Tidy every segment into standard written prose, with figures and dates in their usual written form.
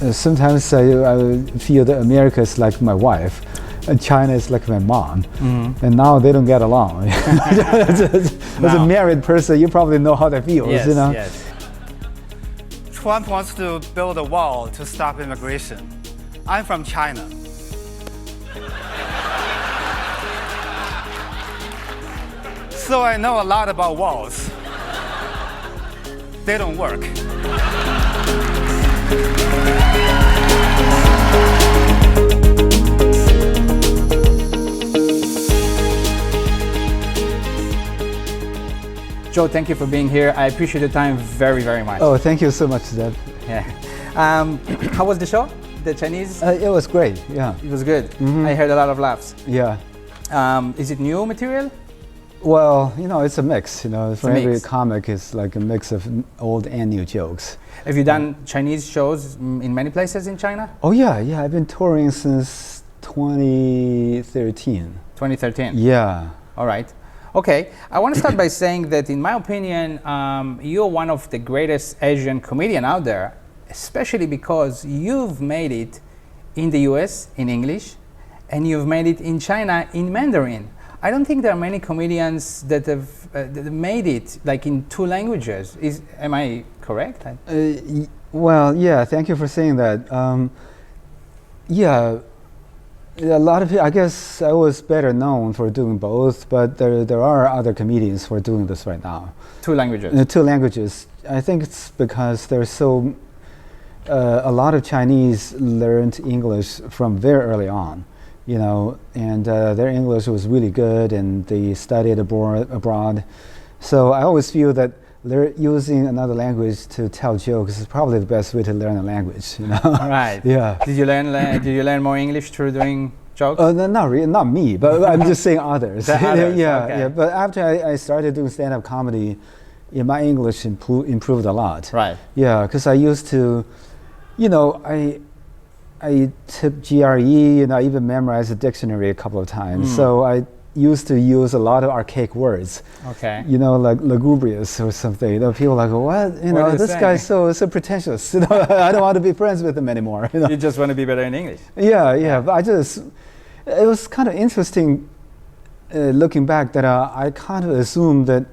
Sometimes I feel that America is like my wife, and China is like my mom, and now they don't get along. As a married person, you probably know how that feels. Yes, you know? yes. Trump wants to build a wall to stop immigration. I'm from China. So I know a lot about walls. They don't work. Joe, thank you for being here. I appreciate the time very, very much. Oh, thank you so much, Zeb. Yeah. How was the show? The Chinese? It was great. Yeah. It was good. I heard a lot of laughs. Yeah. Is it new material? Well, it's a mix. For every mix. comic, it's like a mix of old and new jokes. Have you done Chinese shows in many places in China? Oh yeah. I've been touring since 2013. 2013. Yeah. All right. Okay. I want to start by saying that, in my opinion, you're one of the greatest Asian comedian out there, especially because you've made it in the US in English, and you've made it in China in Mandarin. I don't think there are many comedians that have made it like in two languages. Am I correct? Well, yeah. Thank you for saying that. Yeah. A lot of people, I guess I was better known for doing both, but there are other comedians who are doing this right now. Two languages. Two languages. I think it's because there's a lot of Chinese learned English from very early on, and their English was really good, and they studied abroad. So I always feel that using another language to tell jokes is probably the best way to learn a language. Right. Yeah. Did you learn more English through doing jokes? No, not me, but I'm just saying others. Others, yeah, okay. yeah. But after I started doing stand-up comedy, my English improved a lot. Right. Yeah, because I used to, I took GRE, and I even memorized the dictionary a couple of times. So I used to use a lot of archaic words. Okay. Like lugubrious or something. People are like, what? What are you this saying? guy's so pretentious. I don't want to be friends with him anymore. You just want to be better in English. Yeah. But it was kind of interesting looking back that I kind of assumed that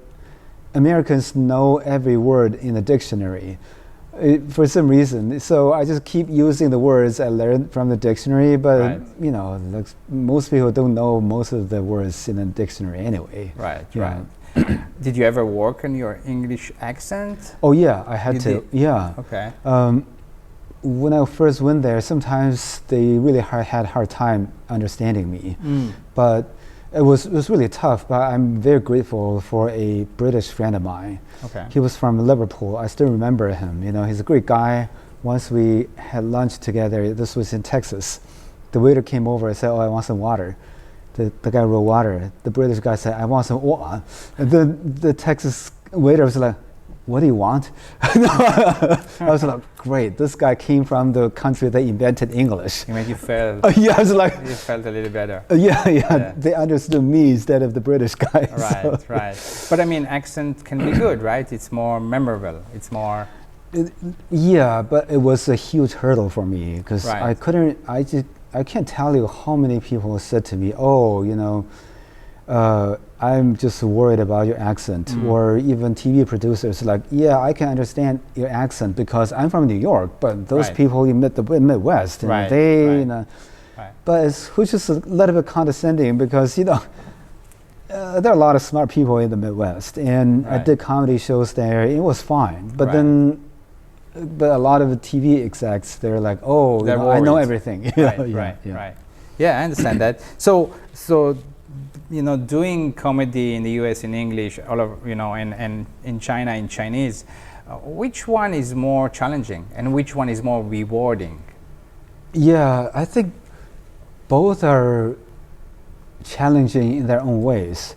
Americans know every word in the dictionary for some reason. So I just keep using the words I learned from the dictionary, but Right. most people don't know most of the words in the dictionary anyway. Right. Yeah. Right. Did you ever work on your English accent? Oh yeah, I had You to. did? Yeah. Okay. When I first went there, sometimes they really had a hard time understanding me. But it was really tough, but I'm very grateful for a British friend of mine. Okay. He was from Liverpool. I still remember him. He's a great guy. Once we had lunch together, this was in Texas. The waiter came over and said, "Oh, I want some water." The guy wrote water. The British guy said, "I want some water." And then the Texas waiter was like, "What do you want?" I was like, great, this guy came from the country that invented English. It made you feel. Yeah, I was like, You felt a little better. yeah, they understood me instead of the British guy. Right, so. right. But I mean, accent can be good, right? It's more memorable. It's more. Yeah, but it was a huge hurdle for me because Right. I can't tell you how many people said to me, "Oh, I'm just worried about your accent," or even TV producers like, "Yeah, I can understand your accent because I'm from New York, but those Right. people in the Midwest, Right, they, right. Right. But which is a little bit condescending because there are a lot of smart people in the Midwest, and I Right. did comedy shows there. It was fine, but Right. but a lot of the TV execs, they're like, "Oh, They're I know worried. everything." Right, Yeah, right, yeah. right. Yeah, I understand that. So doing comedy in the U.S. in English, all of and in China in Chinese, which one is more challenging and which one is more rewarding? Yeah, I think both are challenging in their own ways.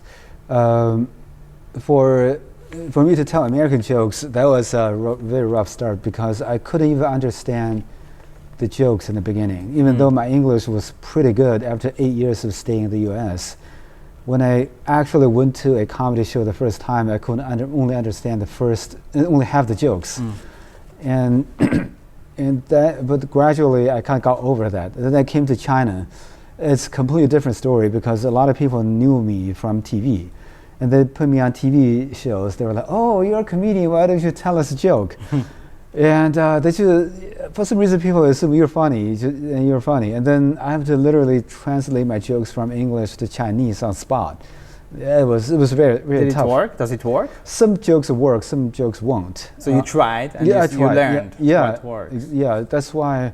For me to tell American jokes, that was a very rough start because I couldn't even understand the jokes in the beginning, even though my English was pretty good after 8 years of staying in the US. When I actually went to a comedy show the first time, I couldn't only understand only half the jokes. And But gradually I kind of got over that. And then I came to China. It's a completely different story because a lot of people knew me from TV. And they put me on TV shows. They were like, "Oh, you're a comedian. Why don't you tell us a joke?" And they just, for some reason, people assume you're funny, and you're funny. And then I have to literally translate my jokes from English to Chinese on spot. It was very Did tough. it work? Does it work? Some jokes work, some jokes won't. So you tried and I you tried. learned Yeah, what works. yeah. That's why,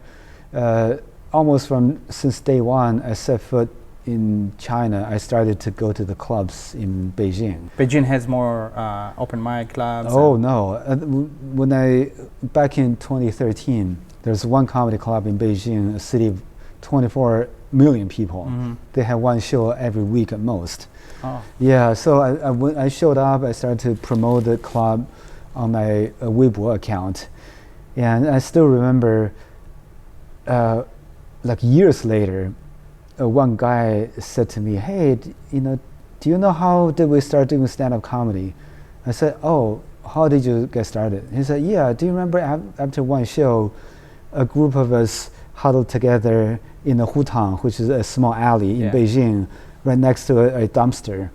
almost since day one, I set foot in China, I started to go to the clubs in Beijing. Beijing has more open mic clubs. Oh no! Back in 2013, there's one comedy club in Beijing, a city of 24 million people. Mm-hmm. They have one show every week at most. Oh. Yeah, so I showed up. I started to promote the club on my Weibo account, and I still remember, like years later, one guy said to me, "Hey, do you know how did we start doing stand-up comedy?" I said, "Oh, how did you get started?" He said, "Yeah, do you remember after one show, a group of us huddled together in the Hutang, which is a small alley in Beijing, right next to a dumpster.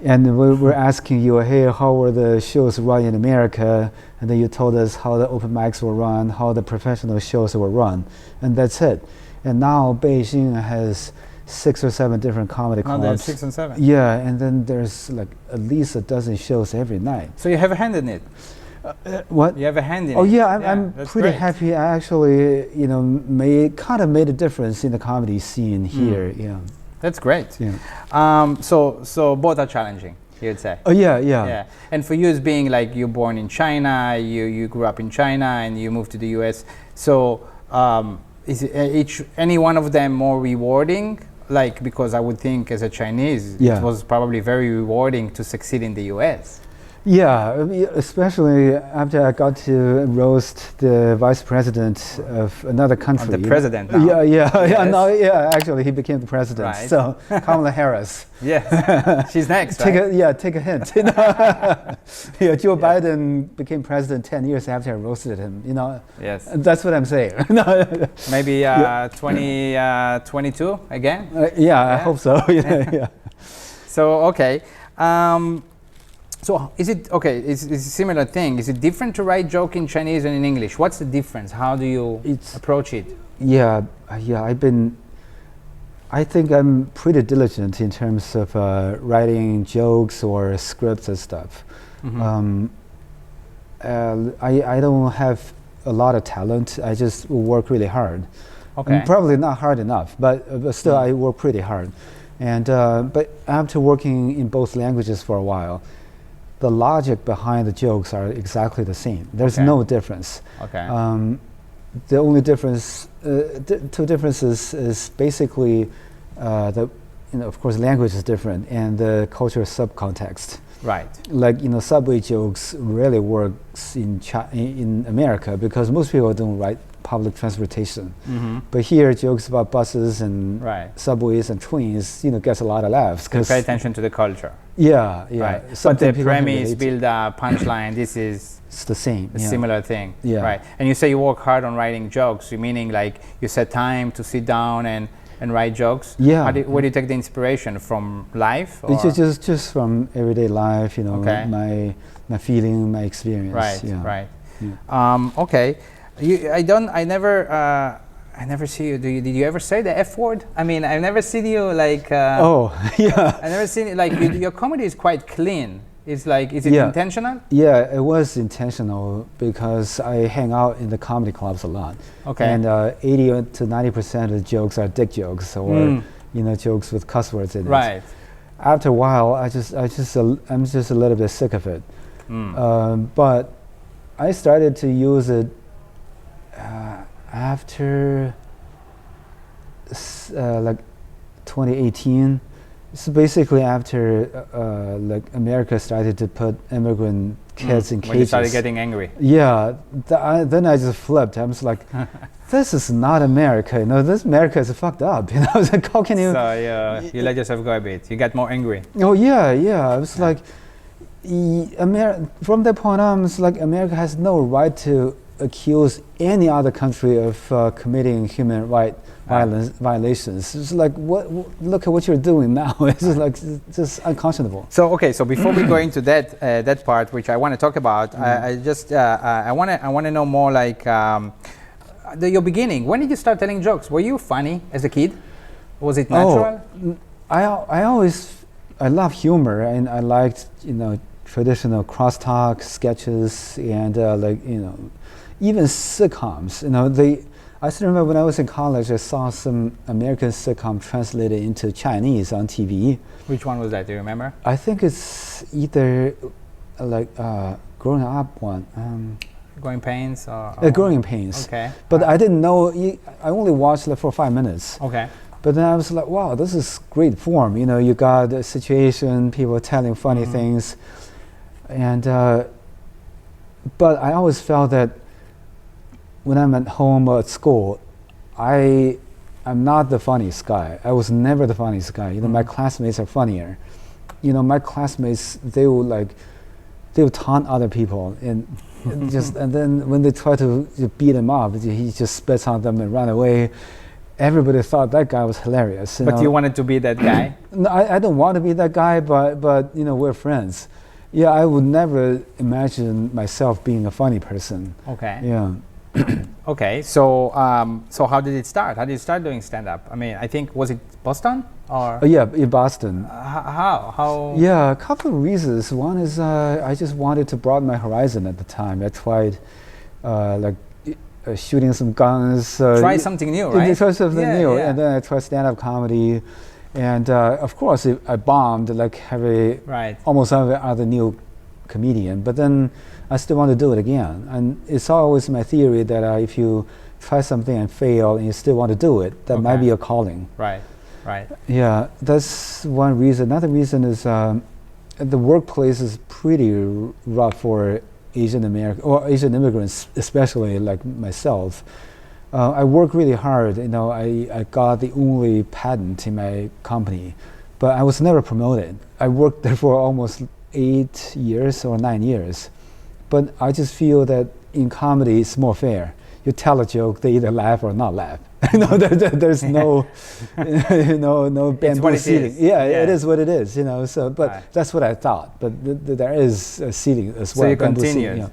And we were asking you, hey, how were the shows run in America? And then you told us how the open mics were run, how the professional shows were run. And that's it. And now Beijing has 6 or 7 different comedy clubs. There's 6 and 7. Yeah, and then there's like at least a dozen shows every night. So you have a hand in it. What? You have a hand in it. Oh yeah, I'm that's pretty great. happy. I actually, made a difference in the comedy scene here. Yeah. That's great. Yeah. So both are challenging, you'd say. Oh yeah. Yeah. And for you, as being like you're born in China, you grew up in China, and you moved to the U.S. So is any one of them more rewarding? Like, because I would think as a Chinese, it was probably very rewarding to succeed in the U.S. Yeah, especially after I got to roast the vice president of another country. The president now. Yeah. Actually, he became the president. Right. So Kamala Harris. Yes, she's next. Take a hint. Yeah, Joe Biden became president 10 years after I roasted him. Yes. That's what I'm saying. Maybe 2022 again. I hope so. Yeah. So okay. So is it okay? It's a similar thing. Is it different to write joke in Chinese and in English? What's the difference? How do you approach it? Yeah. I think I'm pretty diligent in terms of writing jokes or scripts and stuff. Mm-hmm. I don't have a lot of talent. I just work really hard. Okay. And probably not hard enough, but still I work pretty hard. And but after working in both languages for a while, the logic behind the jokes are exactly the same. There's no difference. Okay. The only difference, two differences, is basically of course, language is different and the cultural subcontext. Right. Like subway jokes really works in America because most people don't write public transportation. Mm-hmm. But here, jokes about buses and subways and trains, gets a lot of laughs. So pay attention to the culture. Yeah. Right. But the premise, build up, punchline, it's the same. A similar thing. Yeah. Right. And you say you work hard on writing jokes, meaning like you set time to sit down and write jokes? Yeah. Where do you take the inspiration from life? Or? It's just from everyday life, my feeling, my experience. Right. Yeah. Right. Yeah. Okay. I never see you. Did you ever say the F word? I mean, I've never seen you like. Oh, yeah. I've never seen it like your comedy is quite clean. It's like, is it intentional? Yeah, it was intentional because I hang out in the comedy clubs a lot. Okay. And 80 to 90% of the jokes are dick jokes or jokes with cuss words in it. Right. After a while, I'm just a little bit sick of it. But I started to use it after like 2018. So basically after like America started to put immigrant kids in cages. When you started getting angry. Yeah, then I just flipped. I was like, this is not America. This America is fucked up. I was like, how can you? So you let yourself go a bit. You got more angry. Oh yeah. I was like, from that point on, it's like America has no right to accuse any other country of committing human right violations. It's like, look at what you're doing now. It's just like, it's just unconscionable. So okay, so before we go into that part, which I want to talk about, I want to know more like your beginning. When did you start telling jokes? Were you funny as a kid? Was it natural? I love humor, and I liked, traditional crosstalk sketches and even sitcoms. I still remember when I was in college, I saw some American sitcom translated into Chinese on TV. Which one was that? Do you remember? I think it's either Growing Up one. Growing Pains or Growing Pains. Okay. But I didn't know. I only watched it for 5 minutes. Okay. But then I was like, wow, this is great form. You got a situation, people telling funny things, and but I always felt that when I'm at home or at school, I'm not the funniest guy. I was never the funniest guy. My classmates are funnier. My classmates, they would taunt other people and and then when they try to beat him up, he just spits on them and run away. Everybody thought that guy was hilarious. But you wanted to be that guy? No, I don't want to be that guy, but we're friends. Yeah, I would never imagine myself being a funny person. Okay. Yeah. Okay, so how did it start? How did you start doing stand-up? I mean, I think, was it Boston or? Yeah, in Boston. How? Yeah, a couple of reasons. One is I just wanted to broaden my horizon at the time. I tried shooting some guns. Try something new, right? Try something new, yeah. and then I tried stand-up comedy, and of course I bombed like almost every other new comedian. But then I still want to do it again, and it's always my theory that if you try something and fail and you still want to do it, that might be a calling. Right. Yeah, that's one reason. Another reason is the workplace is pretty rough for Asian American or Asian immigrants, especially like myself. I work really hard. I got the only patent in my company, but I was never promoted. I worked there for almost 8 years or 9 years, but I just feel that in comedy it's more fair. You tell a joke, they either laugh or not laugh. There's no, no bamboo seating. Yeah, it is what it is. So, but that's what I thought. But there is a seating as well. So you continued.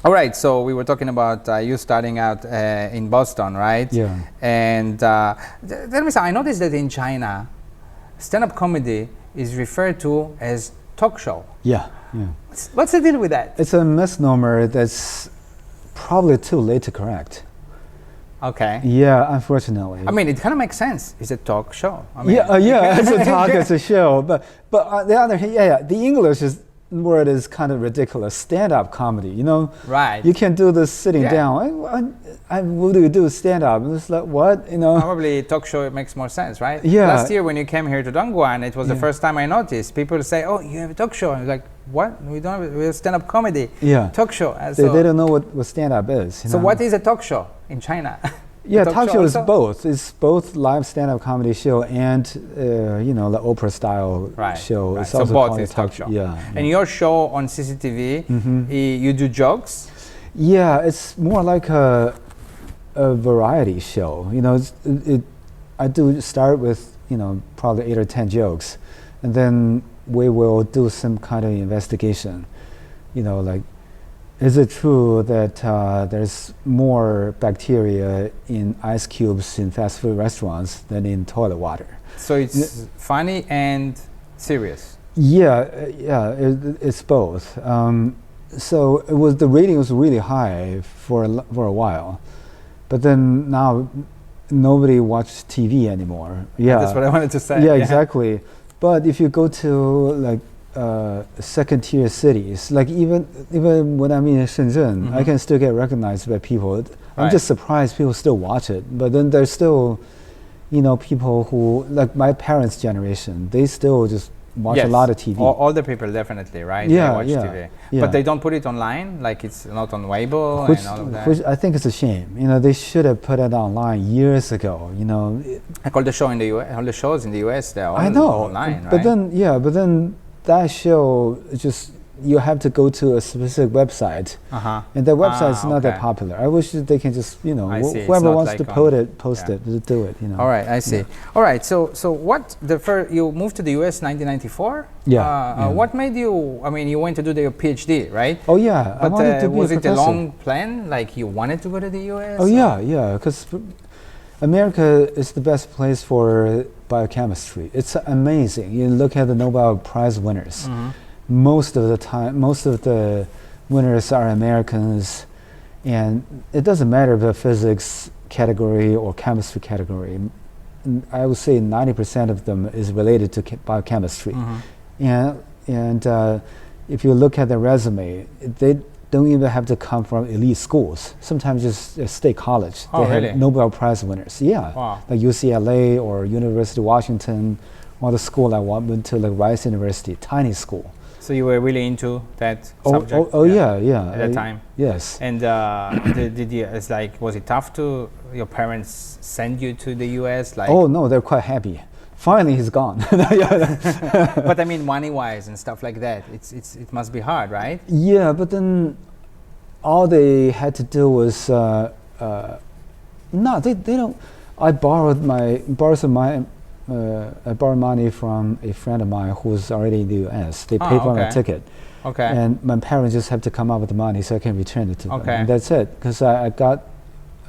All right. So we were talking about you starting out in Boston, right? Yeah. And tell me something. I noticed that in China, stand-up comedy is referred to as talk show. Yeah. What's the deal with that? It's a misnomer that's probably too late to correct. Okay. Yeah, unfortunately. I mean, it kind of makes sense. It's a talk show. I mean, it's a talk, it's a show. But on the other hand, the English word is kind of ridiculous. Stand-up comedy, Right. You can't do this sitting down. What do you do? Stand-up. It's like, what? Probably talk show makes more sense, right? Yeah. Last year when you came here to Dongguan, it was the first time I noticed. People say, oh, you have a talk show. And I'm like, what? We don't have we have stand-up comedy. Yeah. Talk show. They don't know what stand-up is. So what is a talk show in China? Yeah, talk show is both. It's both live stand-up comedy show and the opera style show. Right. It's So also both called is a talk show. Yeah. And your show on CCTV, you do jokes? Yeah, it's more like a variety show. I do start with probably 8 or 10 jokes, and then we will do some kind of investigation. Like, is it true that there's more bacteria in ice cubes in fast food restaurants than in toilet water? So it's funny and serious. Yeah, it's both. So the rating was really high for a while, but then now nobody watches TV anymore. Yeah, that's what I wanted to say. Yeah, exactly. But if you go to second-tier cities, like even when I'm in Shenzhen, I can still get recognized by people. I'm just surprised people still watch it. But then there's still, people who, like my parents' generation, they still just watch a lot of TV. Older people definitely, right? Yeah, they watch TV. Yeah. But they don't put it online, like it's not on Weibo and all of that. Which I think is a shame. They should have put it online years ago. Like all the all the shows in the US, they're all I know, online, right? But then that show just you have to go to a specific website, and that website is not that okay. popular. I wish that they can just, you know, I see. It's whoever not wants like to on- post yeah. it, to do it, you know. All right, I see. All right, so what the first you moved to the U.S. 1994? Yeah. What made you? I mean, you went to do your PhD, right? Oh yeah, I But wanted to be was a it a professor. long plan? Like you wanted to go to the U.S.? Oh yeah, because America is the best place for biochemistry. It's amazing. You look at the Nobel Prize winners. Most of the time, most of the winners are Americans, and it doesn't matter the physics category or chemistry category. I would say 90% of them is related to biochemistry. And if you look at their resume, they don't even have to come from elite schools. Sometimes just a state college. Oh, they really? have Nobel Prize winners. Yeah, Wow. like UCLA or University of Washington, or the school I went to, like Rice University, tiny school. So you were really into that subject? Yeah. At that time? Yes. And did you? It's like, was it tough to your parents send you to the U.S.? Like, Oh no, they're quite happy. Finally, he's gone. but I mean, money-wise and stuff like that, it must be hard, right? Yeah, but then all they had to do was no, they don't. I borrowed money from a friend of mine who was already in the U.S. They paid for my okay. ticket, Okay. and my parents just have to come up with the money so I can return it to them. Okay. And that's it, because I got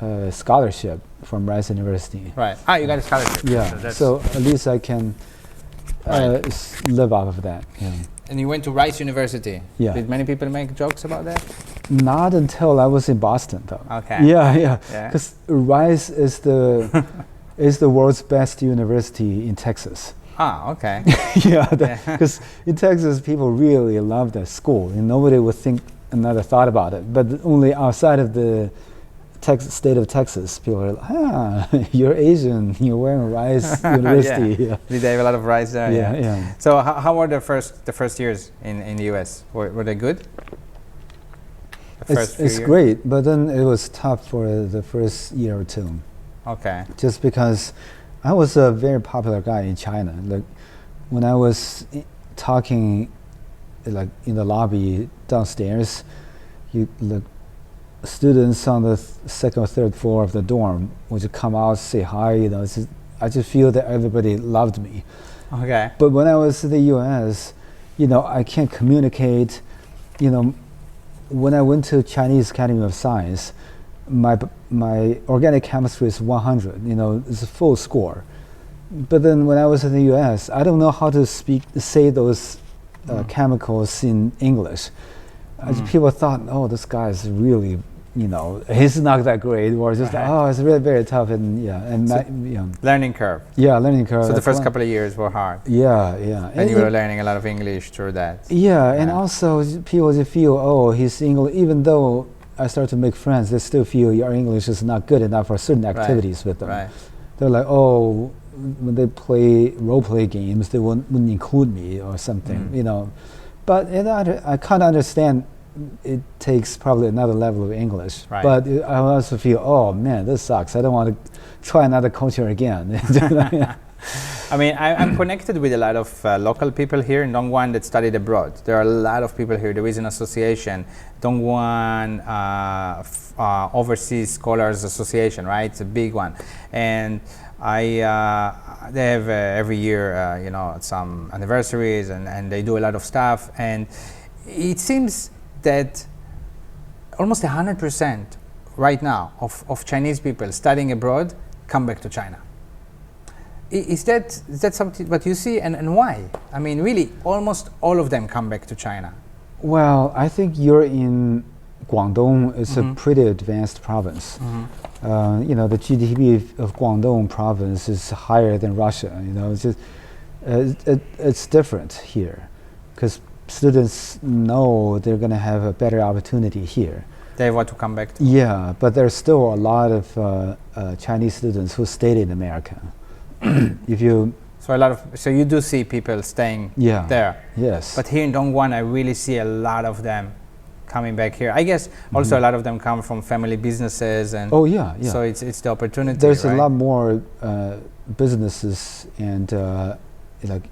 a scholarship from Rice University. Right. You got a scholarship. Yeah, that's- so at least I can Right. live off of that. Yeah. And you went to Rice University. Yeah. Did many people make jokes about that? Not until I was in Boston, though. Okay. Yeah. Yeah. Because Rice is the is the world's best university in Texas. Okay. Yeah, because in Texas people really love that school, and nobody would think another thought about it. But only outside of the state of Texas, people are like, you're Asian, you're wearing Rice University. Yeah. Did they have a lot of rice there? Yeah. So how were the first years in the U.S.? Were they good? The first few It's years? great, but then it was tough for the first year or two. Okay. Just because I was a very popular guy in China. Like when I was talking, like in the lobby downstairs, students on the second or third floor of the dorm would just come out, say hi. You know, I just feel that everybody loved me. Okay. But when I was in the U.S., you know, I can't communicate. You know, when I went to Chinese Academy of Science, my organic chemistry is 100. You know, it's a full score. But then when I was in the U.S., I don't know how to say those chemicals in English. People thought, oh, this guy is really, you know, he's not that great, or just oh, it's really very tough, and Learning curve. Yeah, learning curve. So the that's first one. couple of years were hard. Yeah. And you were learning a lot of English through that. Yeah, and also people just feel, oh, his English, even though I start to make friends, they still feel your English is not good enough for certain activities with them. Right. They're like, oh, when they play role play games, they wouldn't include me or something, you know. But I kind of understand it takes probably another level of English. Right. But I also feel, oh man, this sucks. I don't want to try another culture again. I mean, I'm connected with a lot of local people here in Dongguan that studied abroad. There are a lot of people here. There is an association, Dongguan Overseas Scholars Association, right? It's a big one. And they have every year, you know, some anniversaries, and they do a lot of stuff. And it seems that almost 100% right now of Chinese people studying abroad come back to China. Is that something what you see, and why? I mean, really, almost all of them come back to China. Well, I think you're in Guangdong. It's a pretty advanced province. You know, the GDP of Guangdong province is higher than Russia. You know, it's just it's different here, because students know they're going to have a better opportunity here. They want to come back to. Yeah, but there's still a lot of Chinese students who stayed in America. So you do see people staying there. Yes. But here in Dongguan, I really see a lot of them coming back here. I guess also a lot of them come from family businesses, and so it's the opportunity. There's right? a lot more businesses and like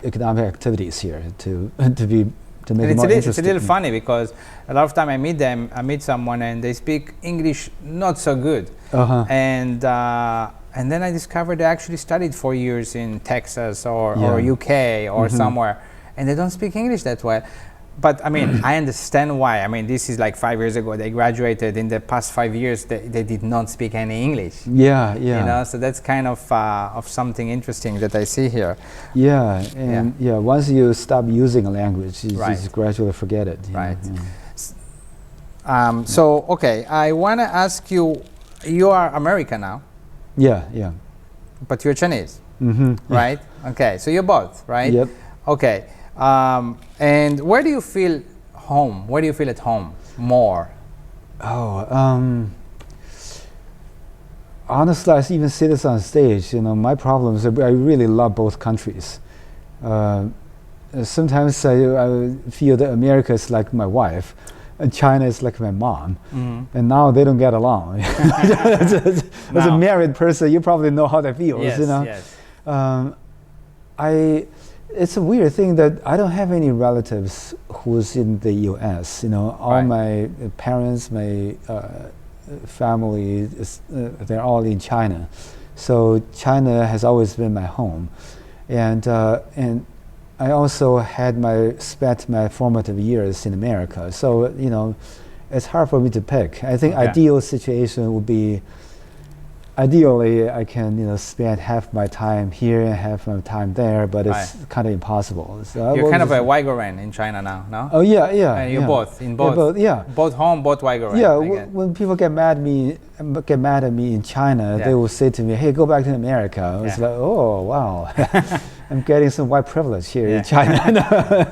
economic activities here to be to make And it more it's interesting. a little funny because a lot of time I meet someone and they speak English not so good. Uh-huh. And then I discovered they actually studied 4 years in Texas or Yeah. UK or somewhere, and they don't speak English that well. But I mean, I understand why. I mean, this is like 5 years ago. They graduated. In the past 5 years, they did not speak any English. Yeah, yeah. You know, so that's kind of something interesting that I see here. Yeah, and once you stop using a language, you Right. just gradually forget it. you know, Right. yeah. So, okay, I want to ask you, you are American now, Yeah, yeah. but you're Chinese, Mm-hmm. right? Okay, so you're both, right? Yep. Okay, and where do you feel home? Where do you feel at home more? Oh, honestly, I even say this on stage. You know, my problem is that I really love both countries. Sometimes I feel that America is like my wife, and China is like my mom, and now they don't get along. As a Now. married person, you probably know how that feels. Yes, you know, yes. it's a weird thing that I don't have any relatives who's in the U.S. You know, all Right. my parents, my family, they're all in China. So China has always been my home, and I also spent my formative years in America. So you know, it's hard for me to pick. I think Okay. ideal situation would be. Ideally, I can spend half my time here and half my time there, but it's kind of impossible. So I You're will kind of a just- Waigoran in China now, no? Oh yeah, yeah. And you're yeah. both, in both, Yeah, both home, both Waigoran. yeah. I get. When people get mad at me in China, Yeah. they will say to me, "Hey, go back to America." It's Yeah. like, oh wow, I'm getting some white privilege here Yeah. in China.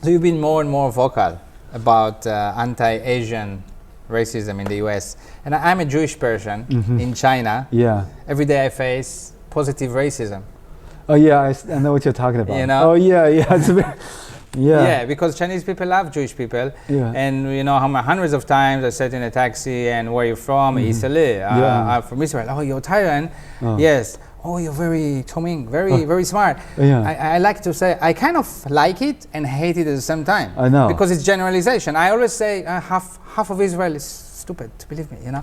So you've been more and more vocal about anti-Asian racism in the U.S. And I'm a Jewish person in China. Yeah. Every day I face positive racism. Oh yeah, I know what you're talking about. You know? Oh yeah, yeah. It's a bit, yeah. Yeah, because Chinese people love Jewish people. Yeah. And you know how hundreds of times I sat in a taxi and where are you from? Italy. Yeah. I'm from Israel. Oh, you're Thailand? Oh. Yes. Oh, you're very Toming, very smart. Yeah. I like to say, I kind of like it and hate it at the same time. I know. Because it's generalization. I always say half of Israel is stupid, believe me, you know?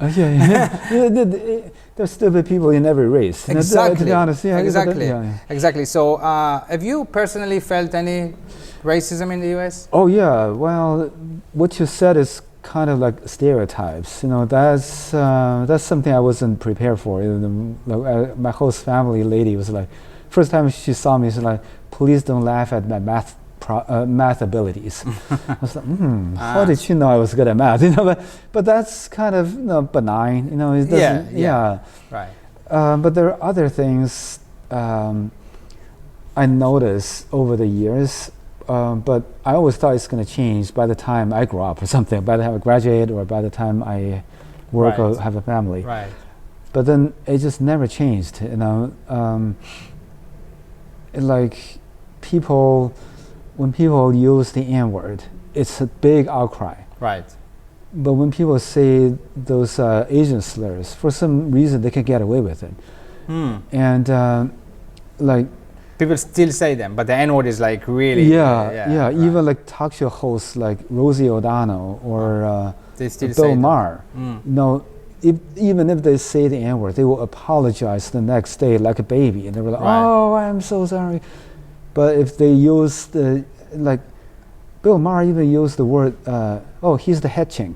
There's stupid people in every race. You know, Exactly. to be honest, yeah. Exactly. Yeah. Exactly. So, have you personally felt any racism in the U.S.? Oh yeah. Well, what you said is kind of like stereotypes. You know, that's something I wasn't prepared for. My host family lady was like, first time she saw me, she's like, "Please don't laugh at my math abilities." I was like, how did she know I was good at math? You know, but that's kind of benign. You know, it doesn't. Yeah. Right. But there are other things I noticed over the years. But I always thought it's going to change by the time I grow up or something, by the time I graduate or by the time I work or have a family. Right. But then it just never changed, you know. Like when people use the N-word, it's a big outcry. Right. But when people say those Asian slurs, for some reason they can get away with it. And like, people still say them, but the N-word is like really. Yeah. right. Even like talk show hosts like Rosie O'Donnell or They still say Bill them. Maher. No, even if they say the N-word, they will apologize the next day like a baby, and they were like, Right. "Oh, I'm so sorry." But if they use Bill Maher even used the word, "Oh, he's the head chink,"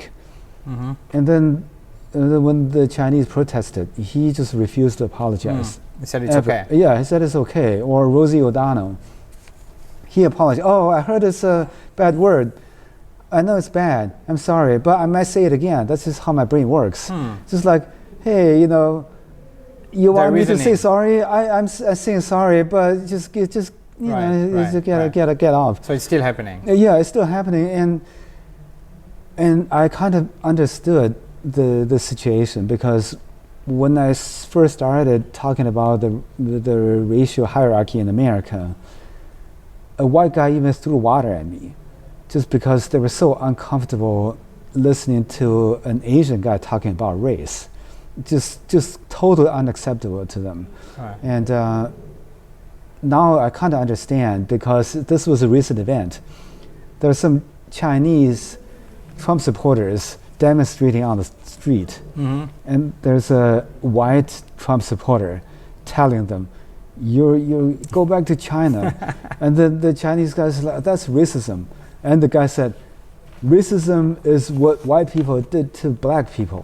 and then when the Chinese protested, he just refused to apologize. He said it's okay. Yeah, he said it's okay. Or Rosie O'Donnell, he apologized. "Oh, I heard it's a bad word. I know it's bad. I'm sorry, but I might say it again. That's just how my brain works." Just like, hey, you know, you want me to say reasoning. sorry? I'm saying sorry, but just get off. So it's still happening. Yeah, it's still happening, and I kind of understood the situation because when I first started talking about the racial hierarchy in America, a white guy even threw water at me, just because they were so uncomfortable listening to an Asian guy talking about race, just totally unacceptable to them. Right. And now I kind of understand because this was a recent event. there are some Chinese Trump supporters demonstrating on the street, and there's a white Trump supporter telling them, "You go back to China," and then the Chinese guys like, "That's racism," and the guy said, "Racism is what white people did to black people."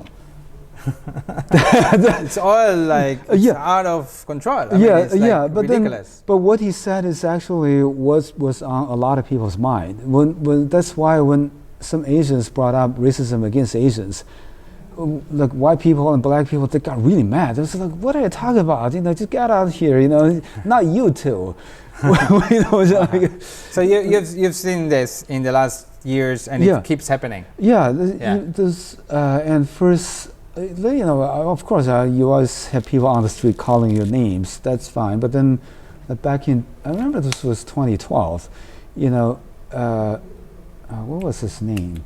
It's all like it's out of control. I mean, it's like but ridiculous. But what he said is actually was on a lot of people's mind. When that's why when some Asians brought up racism against Asians, like white people and black people, they got really mad. They was like, "What are you talking about? Just get out of here. Not you two." So you've seen this in the last years, and it keeps happening. And first. Of course, you always have people on the street calling you names. That's fine. But then, back in, I remember this was 2012. What was his name?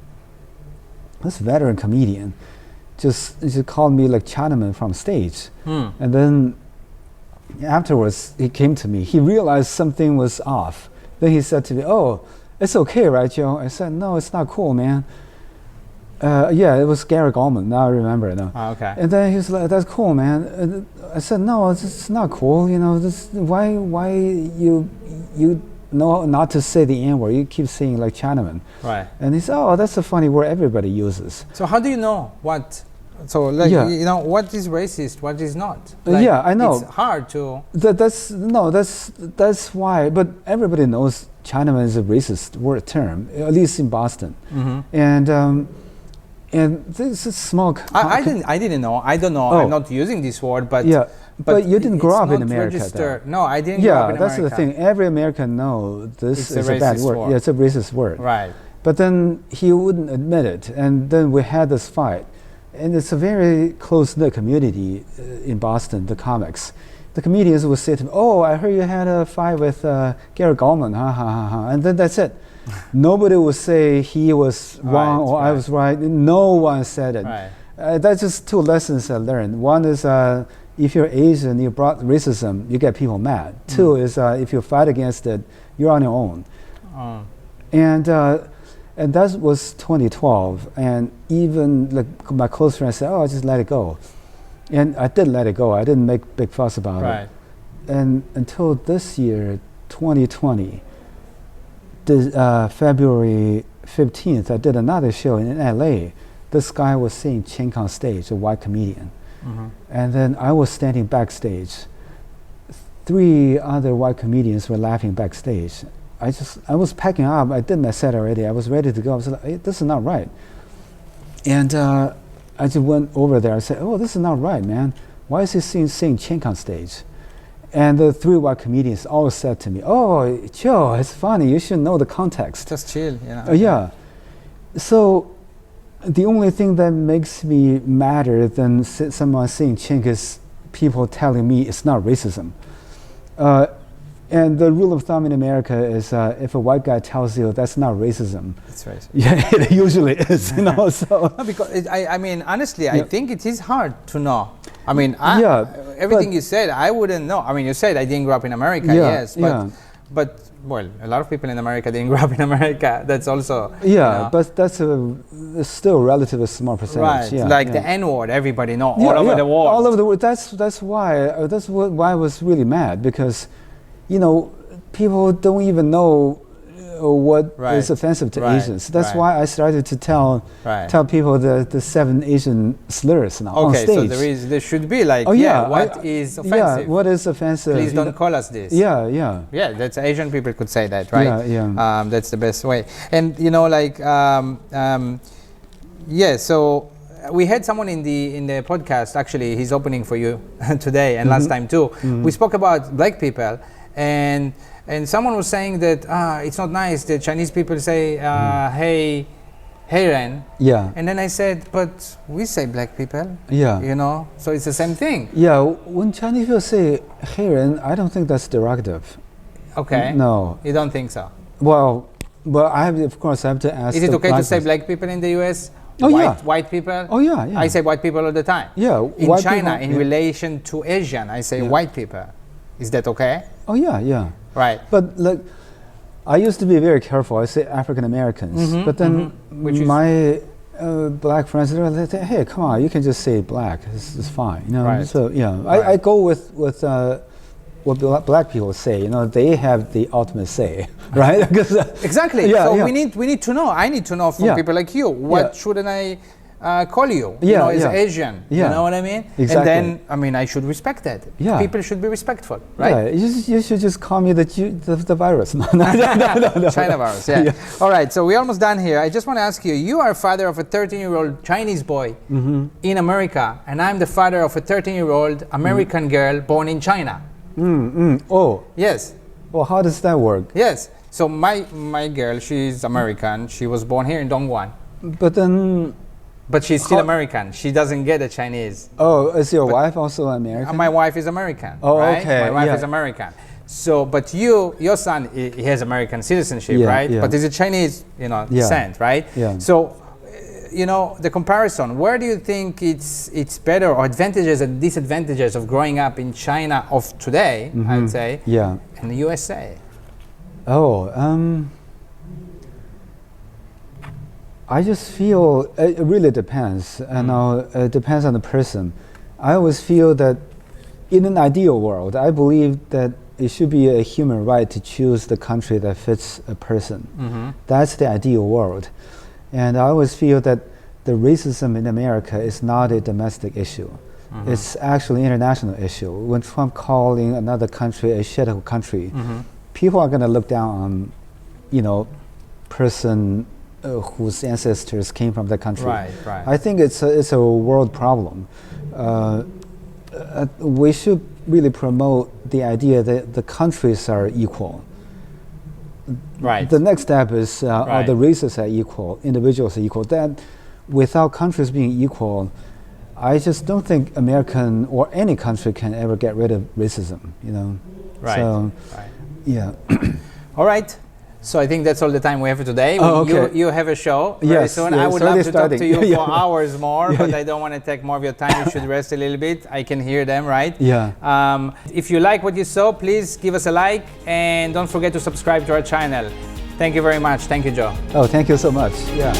This veteran comedian just called me like Chinaman from stage. And then afterwards, he came to me. He realized something was off. Then he said to me, "Oh, it's okay, right, Joe?" I said, "No, it's not cool, man." It was Gary Goldman. Now I remember. No. Okay. And then he's like, "That's cool, man." And I said, "No, it's not cool. Why you know not to say the N word? You keep saying like Chinaman." Right. And he said, "Oh, that's a funny word everybody uses." So how do you know what? So what is racist? What is not? I know. It's hard to. That's why. But everybody knows Chinaman is a racist word term, at least in Boston. And this is small. I didn't know. I don't know. I'm not using this word, but but you didn't grow up in America. No, I didn't grow up in America. Yeah, that's the thing. Every American knows this is a bad word. Yeah, it's a racist word. Right. But then he wouldn't admit it, and then we had this fight, and it's a very close-knit community in Boston. The comics, the comedians would say to me, "Oh, I heard you had a fight with Gary Goldman, and then that's it. Nobody would say he was wrong or I was right. No one said it. Right. That's just two lessons I learned. One is if you're Asian, you brought racism, you get people mad. Two is if you fight against it, you're on your own. And that was 2012. And even like my close friends said, "Oh, just let it go." And I did let it go. I didn't make big fuss about it. And until this year, 2020. February 15th, I did another show in LA. This guy was saying chink on stage, a white comedian. And then I was standing backstage. 3 other white comedians were laughing backstage. I was packing up. I did my set already. I was ready to go. I was like, "Hey, this is not right." And I just went over there. I said, "Oh, this is not right, man. Why is he saying chink on stage?" And the 3 white comedians all said to me, "Oh, Joe, it's funny. You should know the context. Just chill, So the only thing that makes me madder than someone saying chink is people telling me it's not racism. And the rule of thumb in America is if a white guy tells you that's not racism, it's racist. Yeah, it usually is. So no, because I mean, honestly, I think it is hard to know. I mean, everything you said, I wouldn't know. I mean, you said I didn't grow up in America, yes, but well, a lot of people in America didn't grow up in America. That's also but that's still a relatively small percentage. Right, the N-word, everybody know all over the world. All over the world. That's why I was really mad, because people don't even know what is offensive to Asians. That's why I started to tell people the 7 Asian slurs now on stage. Okay, so there should be what is offensive? Yeah, what is offensive? Please don't call us this. Yeah, that's Asian people could say that, right? Yeah. That's the best way. And so we had someone in the podcast, actually, he's opening for you today and last time too. We spoke about black people, and someone was saying that it's not nice that Chinese people say, hey Ren. Yeah. And then I said, but we say black people. Yeah. So it's the same thing. Yeah. When Chinese people say hey Ren, I don't think that's derogative. Okay. No. You don't think so? Well, I have to ask. Is it okay to say black people in the US? White people? Oh, yeah. I say white people all the time. Yeah. In China, in relation to Asian, I say white people. Is that okay? Oh, yeah. Right. But I used to be very careful. I say African Americans, but then Which is- my black friends, they say, "Hey, come on, you can just say black. It's fine." You know. Right. So yeah, Right. I go with what black people say. You know, they have the ultimate say, right? Because, Exactly. Yeah, so yeah. we need to know. I need to know from Yeah. people like you. What Yeah. shouldn't I call you? Yeah, You know, as yeah. Asian. You Yeah. know what I mean? Exactly. And then I mean I should respect that. Yeah. People should be respectful, right? Yeah, you should just call me the virus. No, no. China virus, yeah. All right, so we're almost done here. I just want to ask you, you are father of a 13-year-old Chinese boy in America, and I'm the father of a 13-year-old American girl born in China. Oh, Yes, well, how does that work? yes. So my girl, she's American. She was born here in Dongguan, But then, but she's still How- American. She doesn't get a Chinese. oh, is your wife also American? My wife is American. Oh, right? okay, My wife yeah. is American. So, but your son, he has American citizenship, Yeah, right? yeah. But he's a Chinese, Yeah. descent, right? Yeah. So, the comparison. Where do you think it's better, or advantages and disadvantages of growing up in China of today? I'd say, Yeah. and the USA. Oh, I just feel it really depends. You know, it depends on the person. I always feel that in an ideal world, I believe that it should be a human right to choose the country that fits a person. That's the ideal world. And I always feel that the racism in America is not a domestic issue. It's actually an international issue. When Trump calling another country a shithole country, people are going to look down on, person whose ancestors came from that country. Right, right. I think it's a world problem. We should really promote the idea that the countries are equal. Right. The next step is are Right. the races are equal, individuals are equal. That without countries being equal, I just don't think American or any country can ever get rid of racism. Right. So, Right. yeah. All right. So I think that's all the time we have for today. Oh, okay. You have a show very Yes, soon. yeah, I would it's already love to talk to starting. you Yeah, for yeah. hours more, Yeah, but yeah. I don't want to take more of your time. You should rest a little bit. I can hear them, right? Yeah. If you like what you saw, please give us a like, and don't forget to subscribe to our channel. Thank you very much. Thank you, Joe. Oh, thank you so much. Yeah.